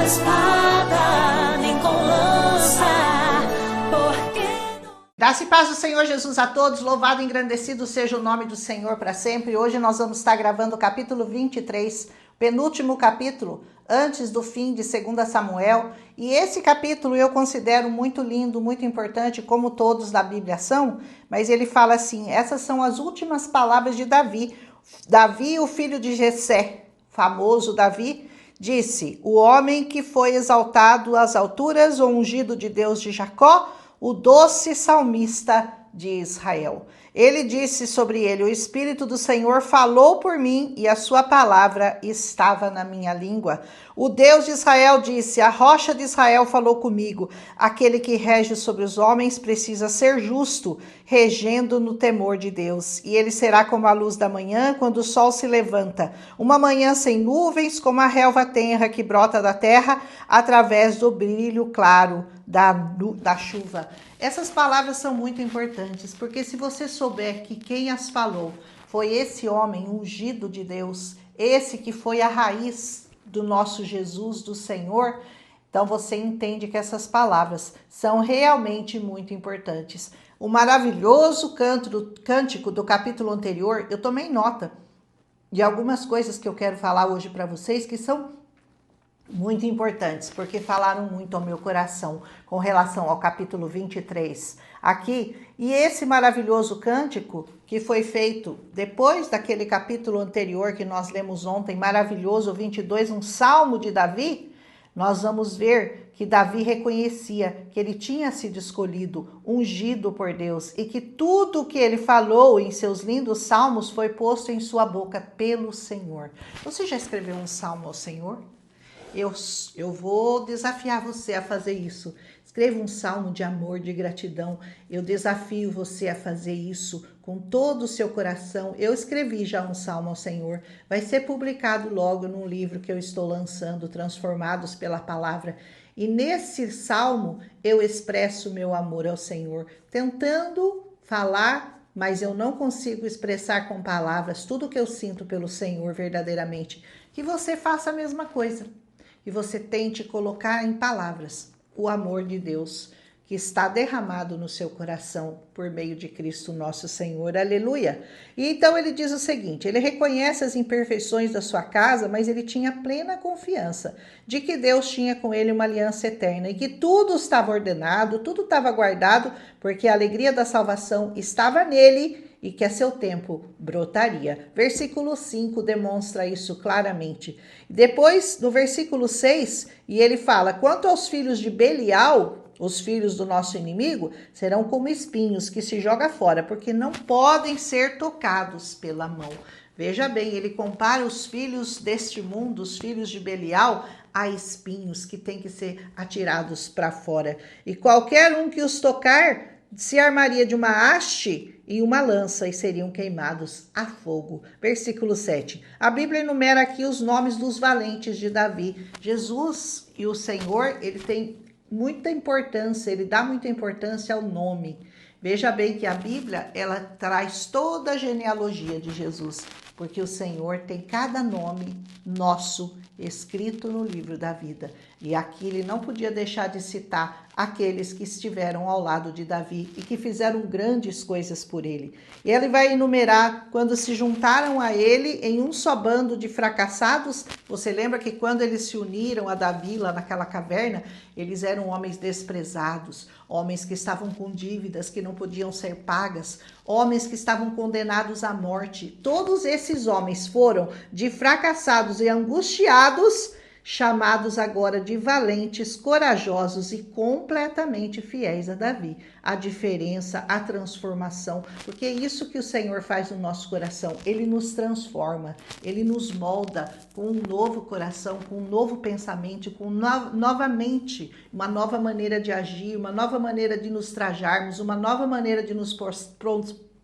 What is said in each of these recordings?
espada, nem com lança, porque... Graça e paz do Senhor Jesus a todos, louvado e engrandecido seja o nome do Senhor para sempre. Hoje nós vamos estar gravando o capítulo 23, penúltimo capítulo, antes do fim de 2 Samuel. E esse capítulo eu considero muito lindo, muito importante, como todos da Bíblia são, mas ele fala assim, essas são as últimas palavras de Davi. Davi, o filho de Jessé, famoso Davi, disse, o homem que foi exaltado às alturas, o ungido de Deus de Jacó, o doce salmista de Israel. Ele disse sobre ele, o Espírito do Senhor falou por mim e a sua palavra estava na minha língua. O Deus de Israel disse, a rocha de Israel falou comigo. Aquele que rege sobre os homens precisa ser justo, regendo no temor de Deus. E ele será como a luz da manhã, quando o sol se levanta. Uma manhã sem nuvens, como a relva tenra que brota da terra, através do brilho claro da chuva. Essas palavras são muito importantes, porque se você souber que quem as falou foi esse homem ungido de Deus, esse que foi a raiz do nosso Jesus, do Senhor, então você entende que essas palavras são realmente muito importantes. O maravilhoso cântico do capítulo anterior, eu tomei nota de algumas coisas que eu quero falar hoje para vocês, que são muito importantes, porque falaram muito ao meu coração com relação ao capítulo 23 aqui. E esse maravilhoso cântico que foi feito depois daquele capítulo anterior que nós lemos ontem, maravilhoso, 22, um salmo de Davi, nós vamos ver que Davi reconhecia que ele tinha sido escolhido, ungido por Deus, e que tudo o que ele falou em seus lindos salmos foi posto em sua boca pelo Senhor. Você já escreveu um salmo ao Senhor? Eu vou desafiar você a fazer isso. Escreva um salmo de amor, de gratidão. Eu desafio você a fazer isso com todo o seu coração. Eu escrevi já um salmo ao Senhor. Vai ser publicado logo num livro que eu estou lançando, Transformados pela Palavra. E nesse salmo eu expresso meu amor ao Senhor, tentando falar, mas eu não consigo expressar com palavras tudo o que eu sinto pelo Senhor verdadeiramente. Que você faça a mesma coisa. E você tente colocar em palavras o amor de Deus que está derramado no seu coração por meio de Cristo nosso Senhor. Aleluia! E então ele diz o seguinte, ele reconhece as imperfeições da sua casa, mas ele tinha plena confiança de que Deus tinha com ele uma aliança eterna e que tudo estava ordenado, tudo estava guardado, porque a alegria da salvação estava nele e que a seu tempo brotaria. Versículo 5 demonstra isso claramente. Depois, no versículo 6, e ele fala, quanto aos filhos de Belial, os filhos do nosso inimigo, serão como espinhos que se joga fora, porque não podem ser tocados pela mão. Veja bem, ele compara os filhos deste mundo, os filhos de Belial, a espinhos que têm que ser atirados para fora. E qualquer um que os tocar, se armaria de uma haste e uma lança e seriam queimados a fogo. Versículo 7. A Bíblia enumera aqui os nomes dos valentes de Davi. Jesus e o Senhor, ele tem muita importância, ele dá muita importância ao nome. Veja bem que a Bíblia, ela traz toda a genealogia de Jesus, porque o Senhor tem cada nome nosso escrito no livro da vida. E aqui ele não podia deixar de citar aqueles que estiveram ao lado de Davi e que fizeram grandes coisas por ele. E ele vai enumerar quando se juntaram a ele em um só bando de fracassados. Você lembra que quando eles se uniram a Davi lá naquela caverna, eles eram homens desprezados, homens que estavam com dívidas que não podiam ser pagas, homens que estavam condenados à morte. Todos esses homens foram de fracassados e angustiados, chamados agora de valentes, corajosos e completamente fiéis a Davi. A diferença, a transformação, porque é isso que o Senhor faz no nosso coração. Ele nos transforma, ele nos molda com um novo coração, com um novo pensamento, com novamente uma nova maneira de agir, uma nova maneira de nos trajarmos, uma nova maneira de nos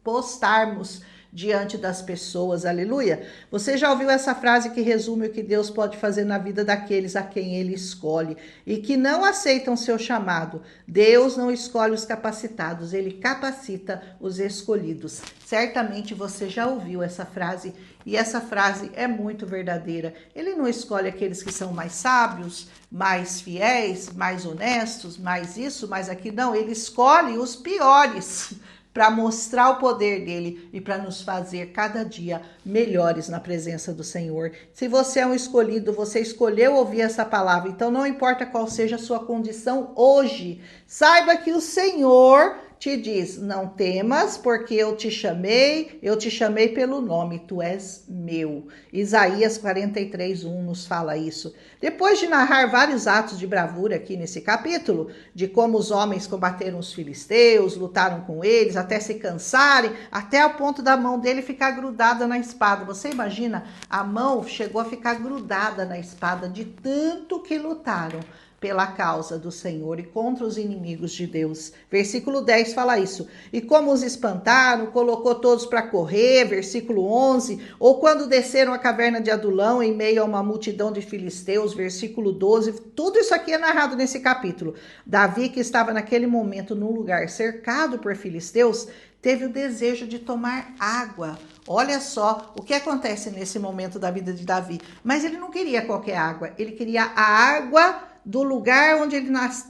postarmos diante das pessoas, aleluia? Você já ouviu essa frase que resume o que Deus pode fazer na vida daqueles a quem Ele escolhe e que não aceitam seu chamado? Deus não escolhe os capacitados, Ele capacita os escolhidos. Certamente você já ouviu essa frase E essa frase é muito verdadeira. Ele não escolhe aqueles que são mais sábios, mais fiéis, mais honestos, mais isso, mais aquilo. Não, ele escolhe os piores para mostrar o poder dele e para nos fazer cada dia melhores na presença do Senhor. Se você é um escolhido, você escolheu ouvir essa palavra, então não importa qual seja a sua condição hoje, saiba que o Senhor te diz: não temas, porque eu te chamei pelo nome, tu és meu. Isaías 43:1 nos fala isso. Depois de narrar vários atos de bravura aqui nesse capítulo, de como os homens combateram os filisteus, lutaram com eles, até se cansarem, até ao ponto da mão dele ficar grudada na espada. Você imagina, a mão chegou a ficar grudada na espada de tanto que lutaram pela causa do Senhor e contra os inimigos de Deus. Versículo 10 fala isso. E como os espantaram, colocou todos para correr. Versículo 11. Ou quando desceram a caverna de Adulão em meio a uma multidão de filisteus. Versículo 12. Tudo isso aqui é narrado nesse capítulo. Davi, que estava naquele momento num lugar cercado por filisteus, teve o desejo de tomar água. Olha só o que acontece nesse momento da vida de Davi. Mas ele não queria qualquer água. Ele queria a água do lugar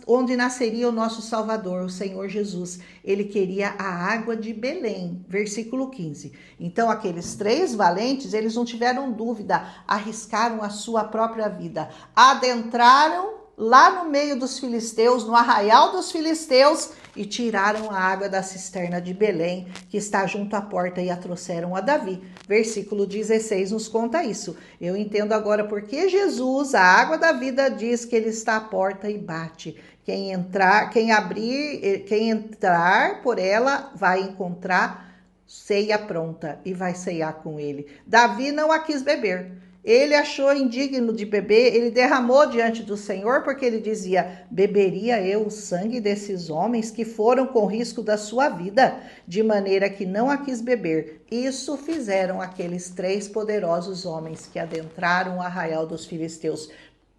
onde nasceria o nosso Salvador, o Senhor Jesus. Ele queria a água de Belém, versículo 15. Então aqueles 3 valentes, eles não tiveram dúvida, arriscaram a sua própria vida, adentraram lá no meio dos filisteus, no arraial dos filisteus, e tiraram a água da cisterna de Belém, que está junto à porta, e a trouxeram a Davi. Versículo 16 nos conta isso. Eu entendo agora porque Jesus, a água da vida, diz que ele está à porta e bate. Quem entrar por ela vai encontrar ceia pronta e vai ceiar com ele. Davi não a quis beber. Ele achou indigno de beber, ele derramou diante do Senhor, porque ele dizia: beberia eu o sangue desses homens que foram com risco da sua vida, de maneira que não a quis beber. Isso fizeram aqueles 3 poderosos homens que adentraram o arraial dos filisteus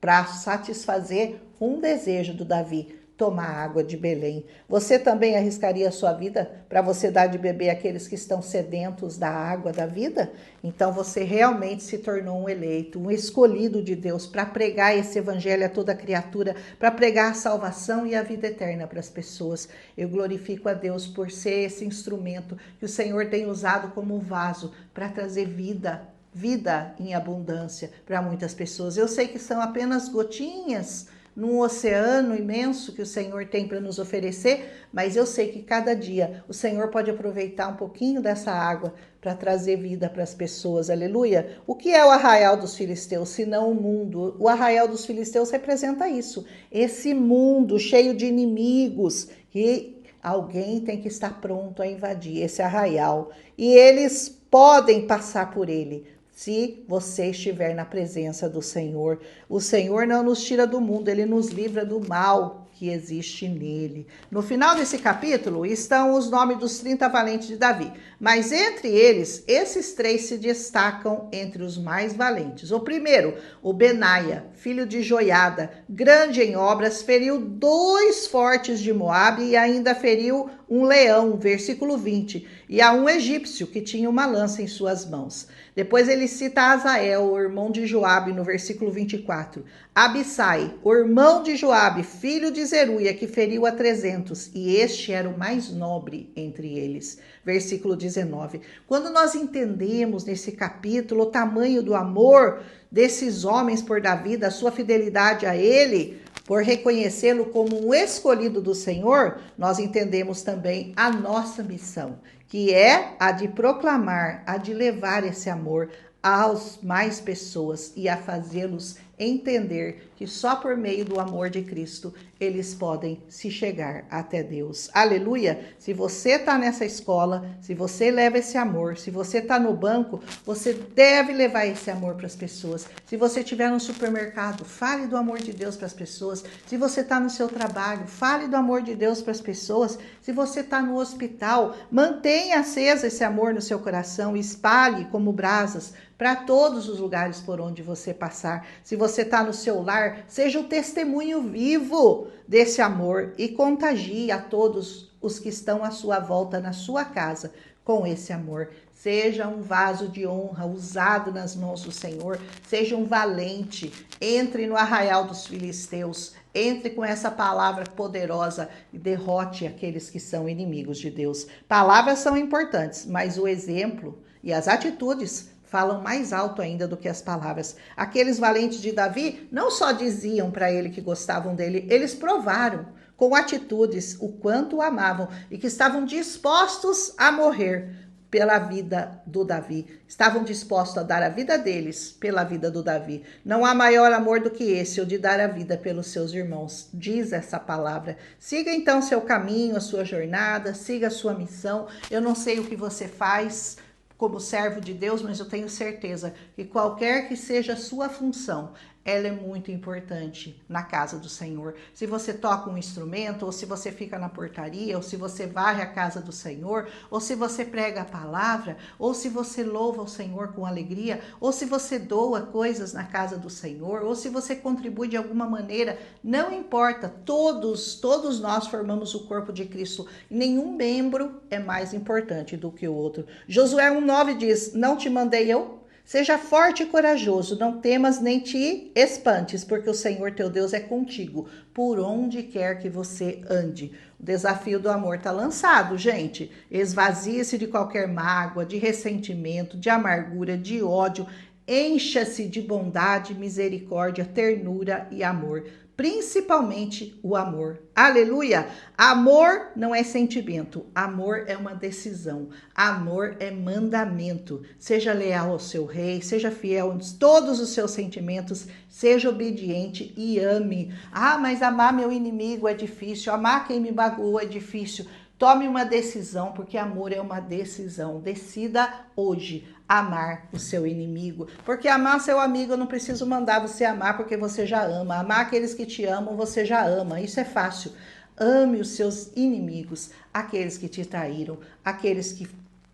para satisfazer um desejo do Davi: tomar água de Belém. Você também arriscaria a sua vida para você dar de beber àqueles que estão sedentos da água da vida? Então você realmente se tornou um eleito, um escolhido de Deus para pregar esse evangelho a toda criatura, para pregar a salvação e a vida eterna para as pessoas. Eu glorifico a Deus por ser esse instrumento que o Senhor tem usado como um vaso para trazer vida em abundância para muitas pessoas. Eu sei que são apenas gotinhas num oceano imenso que o Senhor tem para nos oferecer, mas eu sei que cada dia o Senhor pode aproveitar um pouquinho dessa água para trazer vida para as pessoas, aleluia. O que é o arraial dos filisteus, se não o mundo? O arraial dos filisteus representa isso, esse mundo cheio de inimigos, que alguém tem que estar pronto a invadir esse arraial, e eles podem passar por ele, se você estiver na presença do Senhor. O Senhor não nos tira do mundo, ele nos livra do mal que existe nele. No final desse capítulo estão os nomes dos 30 valentes de Davi, mas entre eles, esses 3 se destacam entre os mais valentes. O primeiro, o Benaia, filho de Joiada, grande em obras, feriu 2 fortes de Moabe e ainda feriu um leão, versículo 20, e a um egípcio que tinha uma lança em suas mãos. Depois ele cita Azael, o irmão de Joabe, no versículo 24. Abissai, o irmão de Joabe, filho de Zeruia, que feriu a 300, e este era o mais nobre entre eles. Versículo 19. Quando nós entendemos nesse capítulo o tamanho do amor desses homens por Davi, da sua fidelidade a ele, por reconhecê-lo como um escolhido do Senhor, nós entendemos também a nossa missão, que é a de proclamar, a de levar esse amor às mais pessoas e a fazê-los entender que só por meio do amor de Cristo eles podem se chegar até Deus. Aleluia! Se você está nessa escola, se você leva esse amor, se você está no banco, você deve levar esse amor para as pessoas. Se você estiver no supermercado, fale do amor de Deus para as pessoas. Se você está no seu trabalho, fale do amor de Deus para as pessoas. Se você está no hospital, mantenha aceso esse amor no seu coração e espalhe como brasas para todos os lugares por onde você passar. Se você está no seu lar, seja o testemunho vivo desse amor e contagie a todos os que estão à sua volta, na sua casa, com esse amor. Seja um vaso de honra usado nas mãos do Senhor. Seja um valente. Entre no arraial dos filisteus. Entre com essa palavra poderosa e derrote aqueles que são inimigos de Deus. Palavras são importantes, mas o exemplo e as atitudes falam mais alto ainda do que as palavras. Aqueles valentes de Davi não só diziam para ele que gostavam dele, eles provaram com atitudes o quanto o amavam e que estavam dispostos a morrer pela vida do Davi. Estavam dispostos a dar a vida deles pela vida do Davi. Não há maior amor do que esse, o de dar a vida pelos seus irmãos. Diz essa palavra. Siga então seu caminho, a sua jornada, siga a sua missão. Eu não sei o que você faz como servo de Deus, mas eu tenho certeza que qualquer que seja a sua função, ela é muito importante na casa do Senhor. Se você toca um instrumento, ou se você fica na portaria, ou se você varre a casa do Senhor, ou se você prega a palavra, ou se você louva o Senhor com alegria, ou se você doa coisas na casa do Senhor, ou se você contribui de alguma maneira, não importa, todos nós formamos o corpo de Cristo. Nenhum membro é mais importante do que o outro. Josué 1:9 diz, não te mandei eu? Seja forte e corajoso, não temas nem te espantes, porque o Senhor teu Deus é contigo, por onde quer que você ande. O desafio do amor está lançado, gente. Esvazie-se de qualquer mágoa, de ressentimento, de amargura, de ódio. Encha-se de bondade, misericórdia, ternura e amor. Principalmente o amor. Aleluia! Amor não é sentimento, amor é uma decisão, amor é mandamento. Seja leal ao seu rei, seja fiel em todos os seus sentimentos, seja obediente e ame. Ah, mas amar meu inimigo é difícil, amar quem me magoou é difícil. Tome uma decisão, porque amor é uma decisão. Decida hoje amar o seu inimigo. Porque amar seu amigo, eu não preciso mandar você amar, porque você já ama. Amar aqueles que te amam, você já ama. Isso é fácil. Ame os seus inimigos, aqueles que te traíram, aqueles que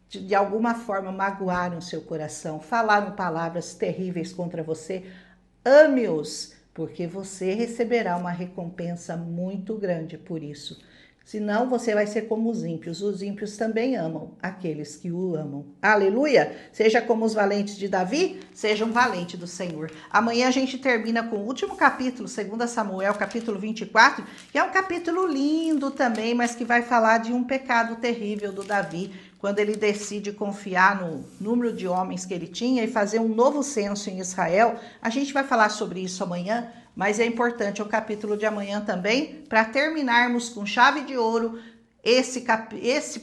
de alguma forma magoaram seu coração, falaram palavras terríveis contra você. Ame-os, porque você receberá uma recompensa muito grande por isso. Senão você vai ser como os ímpios também amam aqueles que o amam. Aleluia! Seja como os valentes de Davi, seja um valente do Senhor. Amanhã a gente termina com o último capítulo, 2 Samuel, capítulo 24, que é um capítulo lindo também, mas que vai falar de um pecado terrível do Davi, quando ele decide confiar no número de homens que ele tinha e fazer um novo censo em Israel. A gente vai falar sobre isso amanhã, mas é importante o capítulo de amanhã também, para terminarmos com chave de ouro esse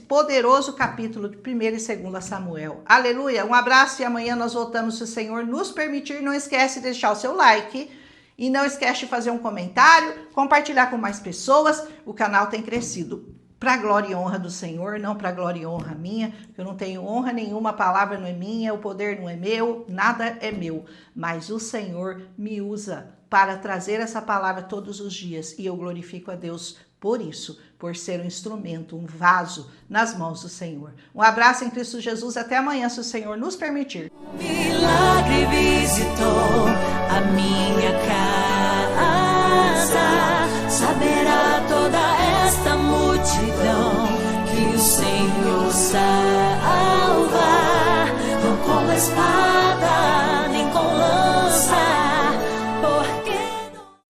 poderoso capítulo de 1 e 2 Samuel. Aleluia! Um abraço e amanhã nós voltamos, se o Senhor nos permitir. Não esquece de deixar o seu like e não esquece de fazer um comentário, compartilhar com mais pessoas. O canal tem crescido para a glória e honra do Senhor, não para a glória e honra minha. Eu não tenho honra nenhuma, a palavra não é minha, o poder não é meu, nada é meu. Mas o Senhor me usa para trazer essa palavra todos os dias e eu glorifico a Deus por isso, por ser um instrumento, um vaso nas mãos do Senhor. Um abraço em Cristo Jesus, até amanhã, se o Senhor nos permitir. Milagre visitou a minha casa, saberá toda esta multidão que o Senhor salva, não com espada.